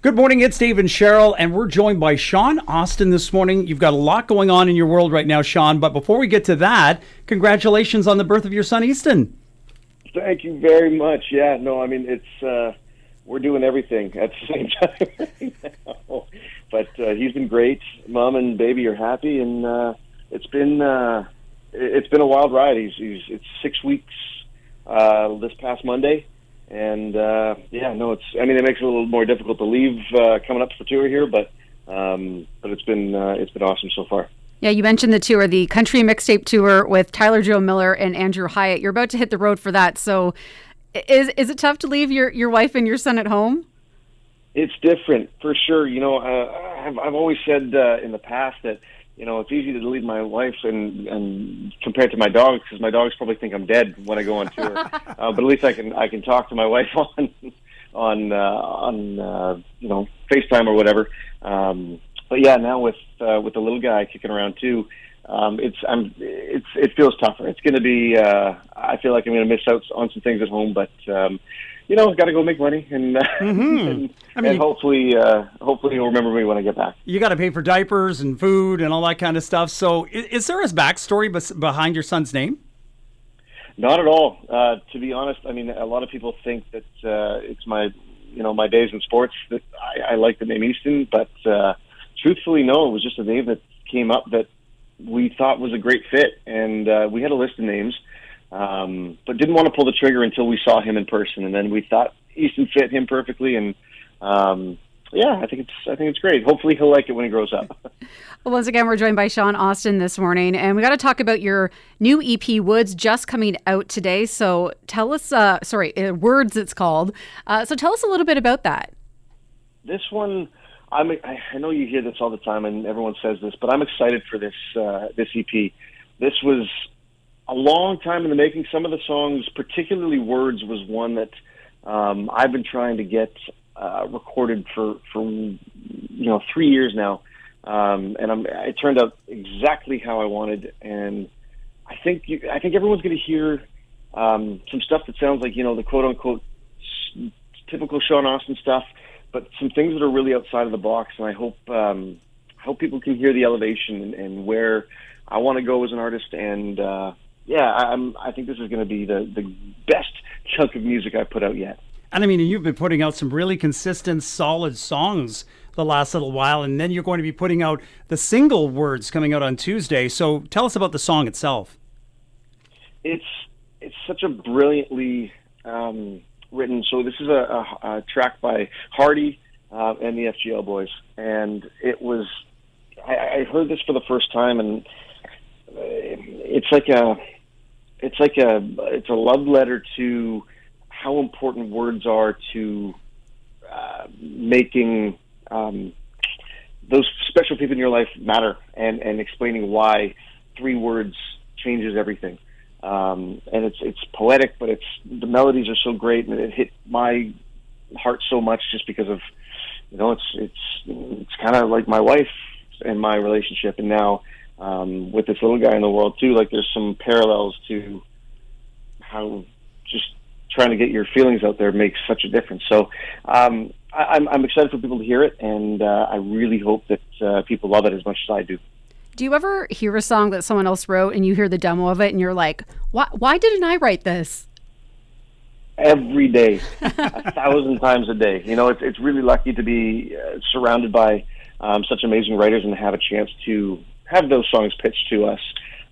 Good morning, it's Dave and Cheryl, and we're joined by Shawn Austin this morning. You've got a lot going on in your world right now, Shawn, but before we get to that, congratulations on the birth of your son, Easton. Thank you very much. Yeah, no, I mean, we're doing everything at the same time right now. But he's been great. Mom and baby are happy, and it's been a wild ride. It's 6 weeks this past Monday. And it makes it a little more difficult to leave coming up for tour here, but it's been awesome so far. Yeah, you mentioned the tour, the Country Mixtape Tour with Tyler Joe Miller and Andrew Hyatt. You're about to hit the road for that. So, is it tough to leave your wife and your son at home? It's different for sure. You know, I've always said in the past that, you know, it's easy to leave my wife and compared to my dogs, because my dogs probably think I'm dead when I go on tour. But at least I can talk to my wife on FaceTime or whatever. But yeah, now with the little guy kicking around too, it feels tougher. It's going to be. I feel like I'm going to miss out on some things at home, but I've got to go make money, and and hopefully he'll remember me when I get back. You got to pay for diapers and food and all that kind of stuff. So, is there a backstory behind your son's name? Not at all. To be honest, I mean, a lot of people think that it's my days in sports that I like the name Easton, but truthfully, no. It was just a name that came up that we thought was a great fit, and we had a list of names. But didn't want to pull the trigger until we saw him in person, and then we thought Easton fit him perfectly, and I think it's great. Hopefully he'll like it when he grows up. Well, once again, we're joined by Shawn Austin this morning, and we got to talk about your new EP, Woods, just coming out today. So tell us, Words it's called. So tell us a little bit about that. This one, I know you hear this all the time, and everyone says this, but I'm excited for this EP. This was a long time in the making. Some of the songs, particularly Words, was one that I've been trying to get recorded for 3 years now, and it turned out exactly how I wanted. And I think everyone's going to hear some stuff that sounds like the quote unquote typical Shawn Austin stuff, but some things that are really outside of the box. And I hope people can hear the elevation and where I want to go as an artist. And I think this is going to be the best chunk of music I've put out yet. And I mean, you've been putting out some really consistent, solid songs the last little while, and then you're going to be putting out the single Words coming out on Tuesday. So tell us about the song itself. It's such a brilliantly written. So this is a track by Hardy and the FGL Boys, and it was. I heard this for the first time, and it's a love letter to how important words are to making those special people in your life matter, and explaining why 3 words changes everything. And it's poetic, but the melodies are so great, and it hit my heart so much just because of it's kind of like my wife and my relationship, and now with this little guy in the world too. Like, there's some parallels to how just trying to get your feelings out there makes such a difference. So I'm excited for people to hear it, and I really hope that people love it as much as I do. Do you ever hear a song that someone else wrote and you hear the demo of it and you're like, why didn't I write this? Every day, 1,000 times a day. It's really lucky to be surrounded by such amazing writers and have a chance to have those songs pitched to us.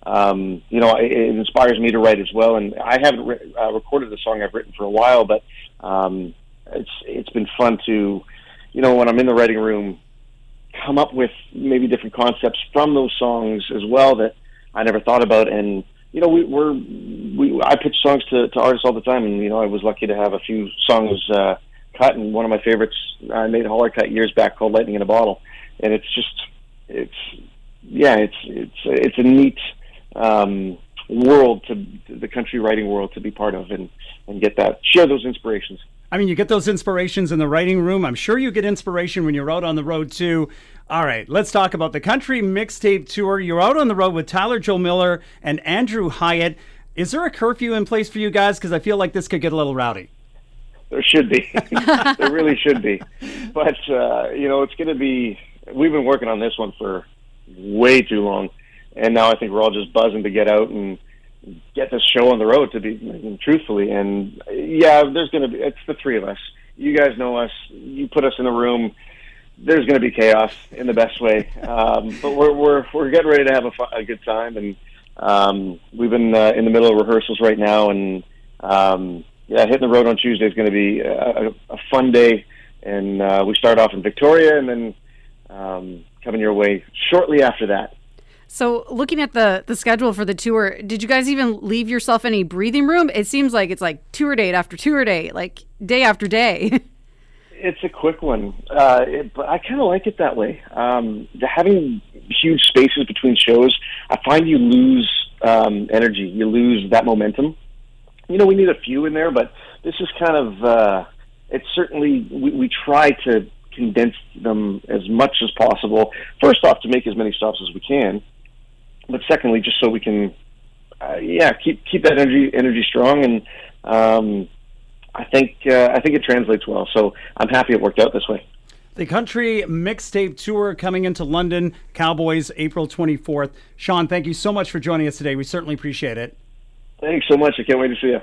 It inspires me to write as well. And I haven't recorded the song I've written for a while, but it's been fun to, when I'm in the writing room, come up with maybe different concepts from those songs as well that I never thought about. And I pitch songs to artists all the time, and I was lucky to have a few songs cut, and one of my favorites I made a holler cut years back called "Lightning in a Bottle," and it's a neat world, to the country writing world, to be part of and share those inspirations. I mean, you get those inspirations in the writing room. I'm sure you get inspiration when you're out on the road too. All right, let's talk about the Country Mixtape Tour. You're out on the road with Tyler Joe Miller and Andrew Hyatt. Is there a curfew in place for you guys? Because I feel like this could get a little rowdy. There should be. There really should be. But, it's going to be, we've been working on this one for way too long. And now I think we're all just buzzing to get out and get this show on the road, to be truthfully. And there's going to be, it's the three of us. You guys know us. You put us in a room, there's going to be chaos in the best way. But we're getting ready to have a good time. And we've been in the middle of rehearsals right now. And hitting the road on Tuesday is going to be a fun day. And we start off in Victoria, and then coming your way shortly after that. So looking at the schedule for the tour, did you guys even leave yourself any breathing room? It seems like it's like tour date after tour date, like day after day. It's a quick one, but I kind of like it that way. Having huge spaces between shows, I find you lose energy. You lose that momentum. We need a few in there, but this is kind of, it's certainly, we try to condense them as much as possible. First off, to make as many stops as we can. But secondly, just so we can, keep that energy strong, and I think it translates well. So I'm happy it worked out this way. The Country Mixtape Tour coming into London, Cowboys, April 24th. Shawn, thank you so much for joining us today. We certainly appreciate it. Thanks so much. I can't wait to see you.